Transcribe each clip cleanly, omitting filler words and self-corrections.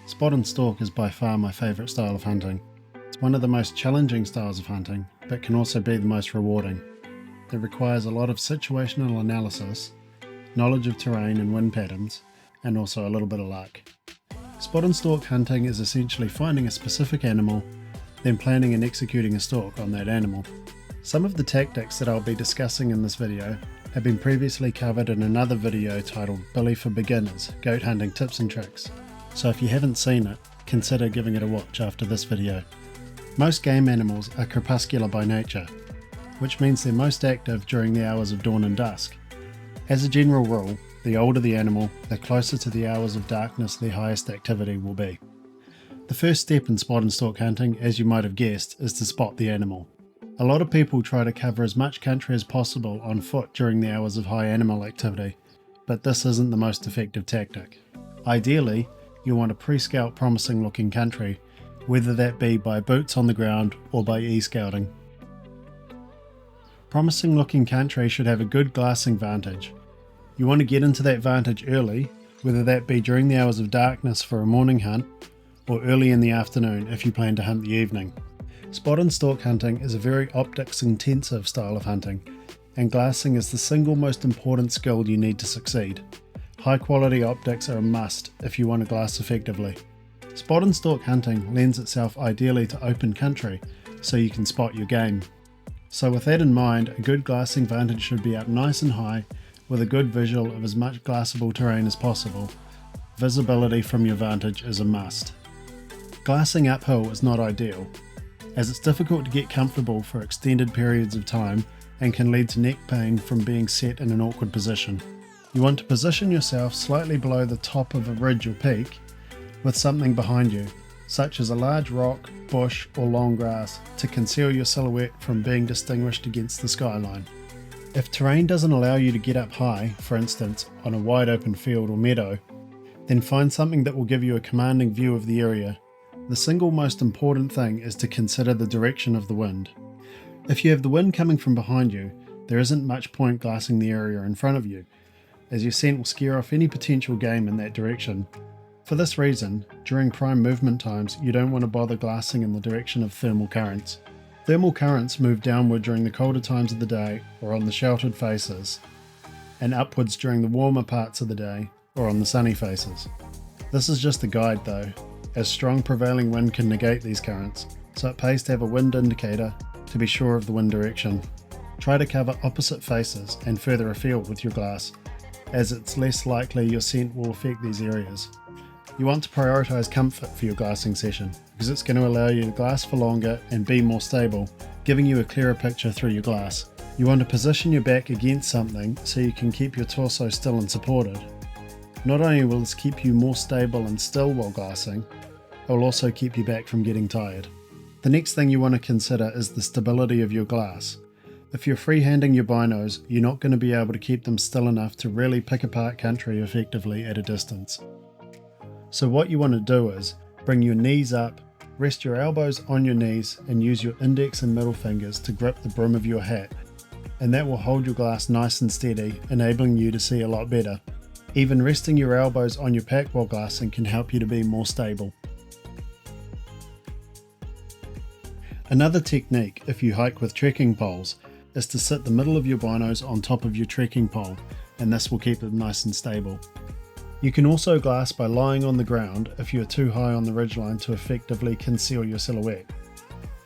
Spot and stalk is by far my favourite style of hunting. It's one of the most challenging styles of hunting, but can also be the most rewarding. It requires a lot of situational analysis, knowledge of terrain and wind patterns, and also a little bit of luck. Spot and stalk hunting is essentially finding a specific animal, then planning and executing a stalk on that animal. Some of the tactics that I'll be discussing in this video have been previously covered in another video titled Billy for Beginners, Goat Hunting Tips and Tricks, so if you haven't seen it, consider giving it a watch after this video. Most game animals are crepuscular by nature, which means they're most active during the hours of dawn and dusk. As a general rule, the older the animal, the closer to the hours of darkness their highest activity will be. The first step in spot and stalk hunting, as you might have guessed, is to spot the animal. A lot of people try to cover as much country as possible on foot during the hours of high animal activity, but this isn't the most effective tactic. Ideally, you want to pre-scout promising looking country, whether that be by boots on the ground or by e-scouting. Promising looking country should have a good glassing vantage. You want to get into that vantage early, whether that be during the hours of darkness for a morning hunt, or early in the afternoon if you plan to hunt the evening. Spot and stalk hunting is a very optics intensive style of hunting, and glassing is the single most important skill you need to succeed. High quality optics are a must if you want to glass effectively. Spot and stalk hunting lends itself ideally to open country, so you can spot your game. So with that in mind, a good glassing vantage should be up nice and high, with a good visual of as much glassable terrain as possible. Visibility from your vantage is a must. Glassing uphill is not ideal, as it's difficult to get comfortable for extended periods of time and can lead to neck pain from being set in an awkward position. You want to position yourself slightly below the top of a ridge or peak, with something behind you, such as a large rock, bush or long grass, to conceal your silhouette from being distinguished against the skyline. If terrain doesn't allow you to get up high, for instance on a wide open field or meadow, then find something that will give you a commanding view of the area. The single most important thing is to consider the direction of the wind. If you have the wind coming from behind you, there isn't much point glassing the area in front of you, as your scent will scare off any potential game in that direction. For this reason, during prime movement times, you don't want to bother glassing in the direction of thermal currents. Thermal currents move downward during the colder times of the day or on the sheltered faces, and upwards during the warmer parts of the day or on the sunny faces. This is just a guide though, as strong prevailing wind can negate these currents, so it pays to have a wind indicator to be sure of the wind direction. Try to cover opposite faces and further afield with your glass, as it's less likely your scent will affect these areas. You want to prioritise comfort for your glassing session, because it's going to allow you to glass for longer and be more stable, giving you a clearer picture through your glass. You want to position your back against something so you can keep your torso still and supported. Not only will this keep you more stable and still while glassing, it will also keep your back from getting tired. The next thing you want to consider is the stability of your glass. If you're freehanding your binos, you're not going to be able to keep them still enough to really pick apart country effectively at a distance. So what you want to do is bring your knees up, rest your elbows on your knees and use your index and middle fingers to grip the brim of your hat, and that will hold your glass nice and steady, enabling you to see a lot better. Even resting your elbows on your pack while glassing can help you to be more stable. Another technique, if you hike with trekking poles, is to sit the middle of your binos on top of your trekking pole, and this will keep it nice and stable. You can also glass by lying on the ground if you are too high on the ridgeline to effectively conceal your silhouette.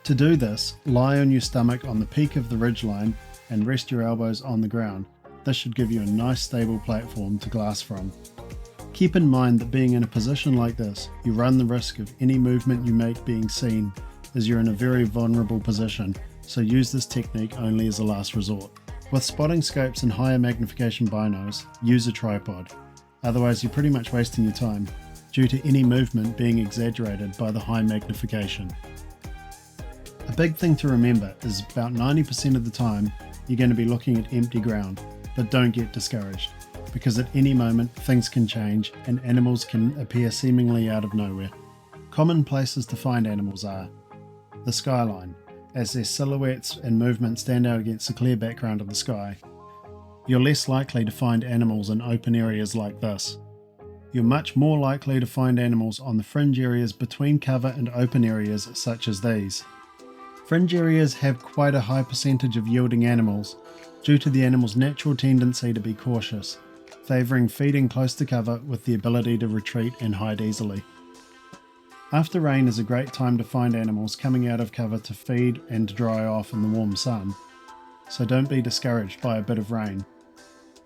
To do this, lie on your stomach on the peak of the ridgeline and rest your elbows on the ground. This should give you a nice stable platform to glass from. Keep in mind that being in a position like this, you run the risk of any movement you make being seen, as you're in a very vulnerable position, so use this technique only as a last resort. With spotting scopes and higher magnification binos, use a tripod. Otherwise you're pretty much wasting your time, due to any movement being exaggerated by the high magnification. A big thing to remember is about 90% of the time you're going to be looking at empty ground, but don't get discouraged, because at any moment things can change and animals can appear seemingly out of nowhere. Common places to find animals are the skyline, as their silhouettes and movement stand out against the clear background of the sky. You're less likely to find animals in open areas like this. You're much more likely to find animals on the fringe areas between cover and open areas such as these. Fringe areas have quite a high percentage of yielding animals due to the animal's natural tendency to be cautious, favouring feeding close to cover with the ability to retreat and hide easily. After rain is a great time to find animals coming out of cover to feed and to dry off in the warm sun, so don't be discouraged by a bit of rain.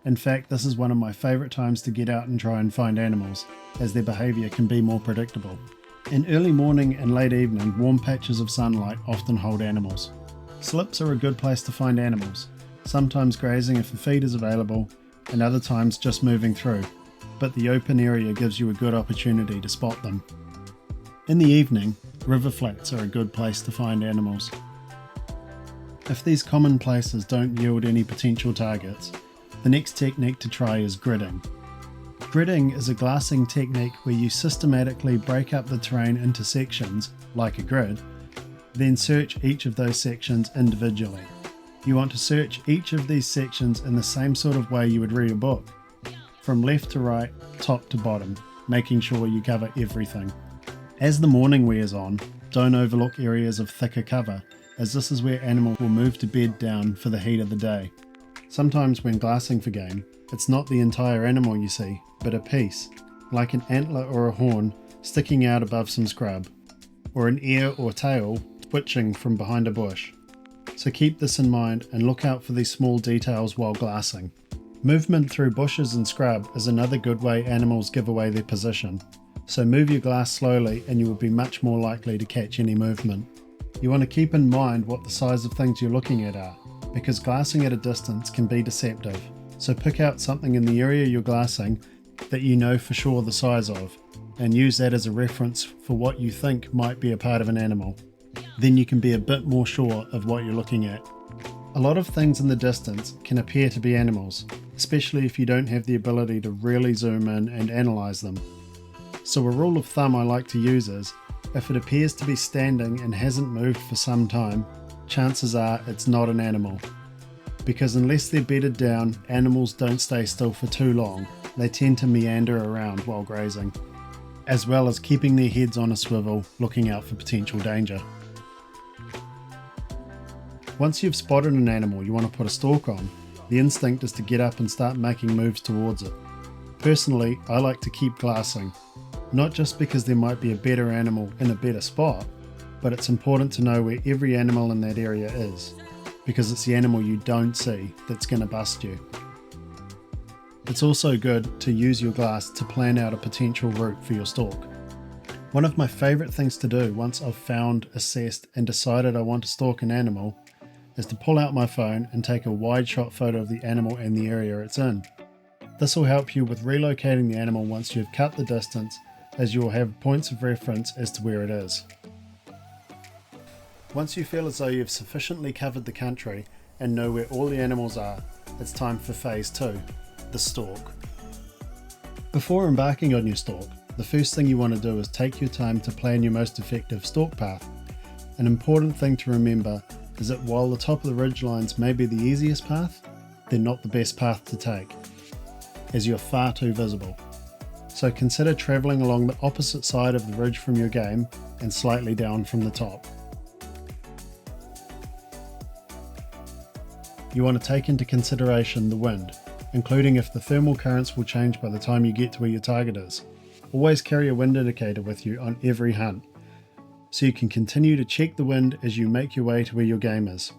In fact, this is one of my favourite times to get out and try and find animals, as their behaviour can be more predictable. In early morning and late evening, warm patches of sunlight often hold animals. Slips are a good place to find animals, sometimes grazing if a feed is available, and other times just moving through, but the open area gives you a good opportunity to spot them. In the evening, river flats are a good place to find animals. If these common places don't yield any potential targets, the next technique to try is gridding. Gridding is a glassing technique where you systematically break up the terrain into sections, like a grid, then search each of those sections individually. You want to search each of these sections in the same sort of way you would read a book, from left to right, top to bottom, making sure you cover everything. As the morning wears on, don't overlook areas of thicker cover, as this is where animals will move to bed down for the heat of the day. Sometimes when glassing for game, it's not the entire animal you see, but a piece, like an antler or a horn sticking out above some scrub, or an ear or tail twitching from behind a bush. So keep this in mind and look out for these small details while glassing. Movement through bushes and scrub is another good way animals give away their position, so move your glass slowly and you will be much more likely to catch any movement. You want to keep in mind what the size of things you're looking at are, because glassing at a distance can be deceptive, so pick out something in the area you're glassing that you know for sure the size of, and use that as a reference for what you think might be a part of an animal. Then you can be a bit more sure of what you're looking at. A lot of things in the distance can appear to be animals, especially if you don't have the ability to really zoom in and analyse them. So a rule of thumb I like to use is, if it appears to be standing and hasn't moved for some time, chances are it's not an animal. Because unless they're bedded down, animals don't stay still for too long. They tend to meander around while grazing, as well as keeping their heads on a swivel, looking out for potential danger. Once you've spotted an animal you want to put a stalk on, the instinct is to get up and start making moves towards it. Personally, I like to keep glassing, not just because there might be a better animal in a better spot, but it's important to know where every animal in that area is, because it's the animal you don't see that's going to bust you. It's also good to use your glass to plan out a potential route for your stalk. One of my favourite things to do once I've found, assessed and decided I want to stalk an animal is to pull out my phone and take a wide shot photo of the animal and the area it's in. This will help you with relocating the animal once you've cut the distance, as you will have points of reference as to where it is. Once you feel as though you've sufficiently covered the country and know where all the animals are, it's time for phase 2, the stalk. Before embarking on your stalk, the first thing you want to do is take your time to plan your most effective stalk path. An important thing to remember is that while the top of the ridgelines may be the easiest path, they're not the best path to take, as you're far too visible. So consider travelling along the opposite side of the ridge from your game and slightly down from the top. You want to take into consideration the wind, including if the thermal currents will change by the time you get to where your target is. Always carry a wind indicator with you on every hunt, so you can continue to check the wind as you make your way to where your game is.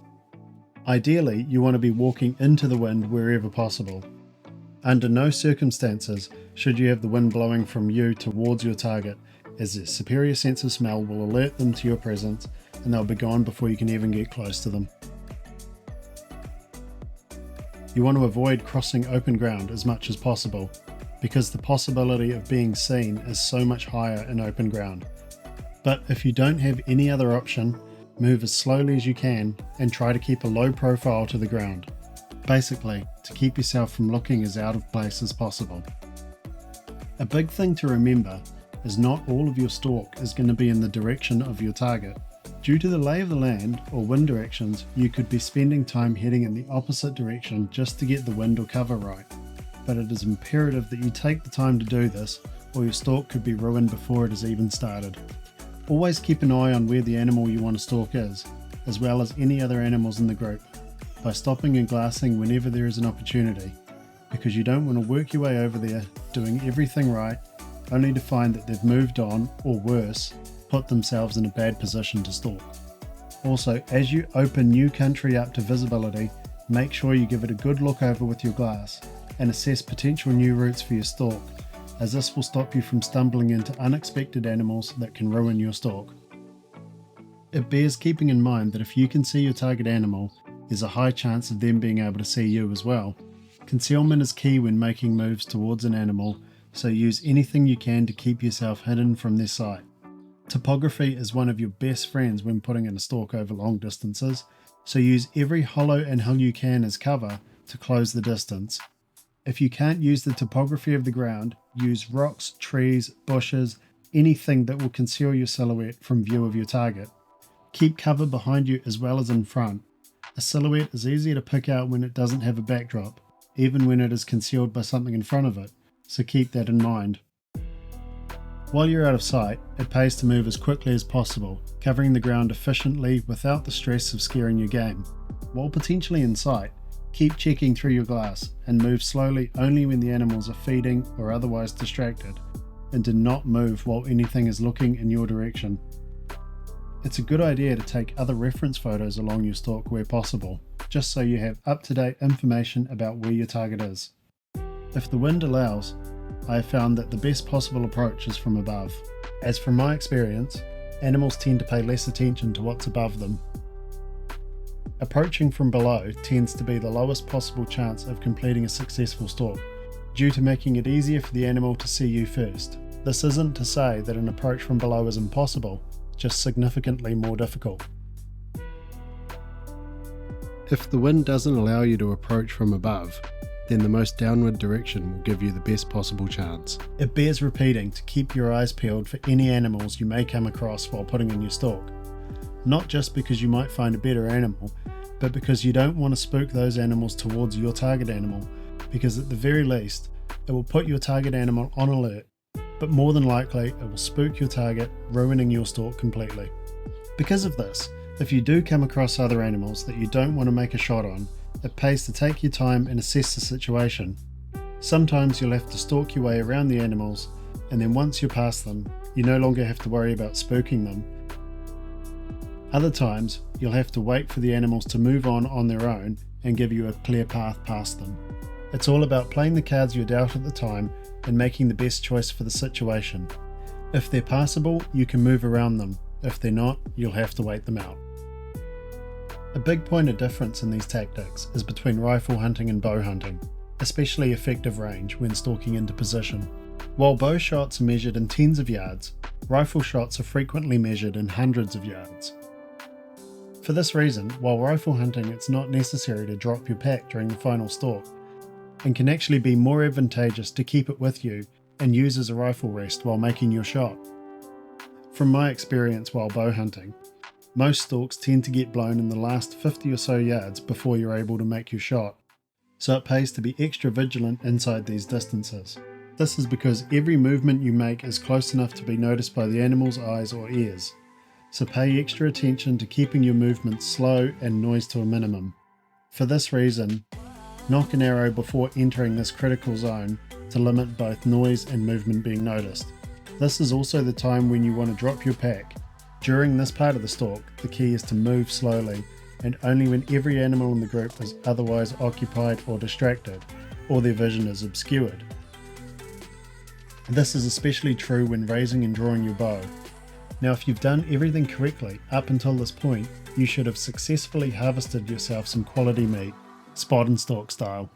Ideally, you want to be walking into the wind wherever possible. Under no circumstances should you have the wind blowing from you towards your target, as their superior sense of smell will alert them to your presence and they'll be gone before you can even get close to them. You want to avoid crossing open ground as much as possible, because the possibility of being seen is so much higher in open ground. But if you don't have any other option, move as slowly as you can and try to keep a low profile to the ground. Basically, to keep yourself from looking as out of place as possible. A big thing to remember is not all of your stalk is going to be in the direction of your target. Due to the lay of the land or wind directions, you could be spending time heading in the opposite direction just to get the wind or cover right. But it is imperative that you take the time to do this, or your stalk could be ruined before it has even started. Always keep an eye on where the animal you want to stalk is, as well as any other animals in the group, by stopping and glassing whenever there is an opportunity, because you don't want to work your way over there doing everything right only to find that they've moved on, or worse, put themselves in a bad position to stalk. Also, as you open new country up to visibility, make sure you give it a good look over with your glass and assess potential new routes for your stalk, as this will stop you from stumbling into unexpected animals that can ruin your stalk. It bears keeping in mind that if you can see your target animal, there's a high chance of them being able to see you as well. Concealment is key when making moves towards an animal, so use anything you can to keep yourself hidden from their sight. Topography is one of your best friends when putting in a stalk over long distances, so use every hollow and hill you can as cover to close the distance. If you can't use the topography of the ground, use rocks, trees, bushes, anything that will conceal your silhouette from view of your target. Keep cover behind you as well as in front. A silhouette is easier to pick out when it doesn't have a backdrop, even when it is concealed by something in front of it, so keep that in mind. While you're out of sight, it pays to move as quickly as possible, covering the ground efficiently without the stress of scaring your game. While potentially in sight, keep checking through your glass and move slowly only when the animals are feeding or otherwise distracted, and do not move while anything is looking in your direction. It's a good idea to take other reference photos along your stalk where possible, just so you have up-to-date information about where your target is. If the wind allows, I have found that the best possible approach is from above, as from my experience, animals tend to pay less attention to what's above them. Approaching from below tends to be the lowest possible chance of completing a successful stalk, due to making it easier for the animal to see you first. This isn't to say that an approach from below is impossible, just significantly more difficult. If the wind doesn't allow you to approach from above, then the most downward direction will give you the best possible chance. It bears repeating to keep your eyes peeled for any animals you may come across while putting in your stalk. Not just because you might find a better animal, but because you don't want to spook those animals towards your target animal, because at the very least, it will put your target animal on alert, but more than likely it will spook your target, ruining your stalk completely. Because of this, if you do come across other animals that you don't want to make a shot on, it pays to take your time and assess the situation. Sometimes you'll have to stalk your way around the animals, and then once you're past them, you no longer have to worry about spooking them. Other times, you'll have to wait for the animals to move on their own and give you a clear path past them. It's all about playing the cards you're dealt at the time and making the best choice for the situation. If they're passable, you can move around them. If they're not, you'll have to wait them out. A big point of difference in these tactics is between rifle hunting and bow hunting, especially effective range when stalking into position. While bow shots are measured in tens of yards, rifle shots are frequently measured in hundreds of yards. For this reason, while rifle hunting it's not necessary to drop your pack during the final stalk, and can actually be more advantageous to keep it with you and use as a rifle rest while making your shot. From my experience while bow hunting, most stalks tend to get blown in the last 50 or so yards before you're able to make your shot, so it pays to be extra vigilant inside these distances. This is because every movement you make is close enough to be noticed by the animal's eyes or ears, so pay extra attention to keeping your movements slow and noise to a minimum. For this reason, nock an arrow before entering this critical zone to limit both noise and movement being noticed. This is also the time when you want to drop your pack. During this part of the stalk, the key is to move slowly, and only when every animal in the group is otherwise occupied or distracted, or their vision is obscured. This is especially true when raising and drawing your bow. Now, if you've done everything correctly up until this point, you should have successfully harvested yourself some quality meat, spot and stalk style.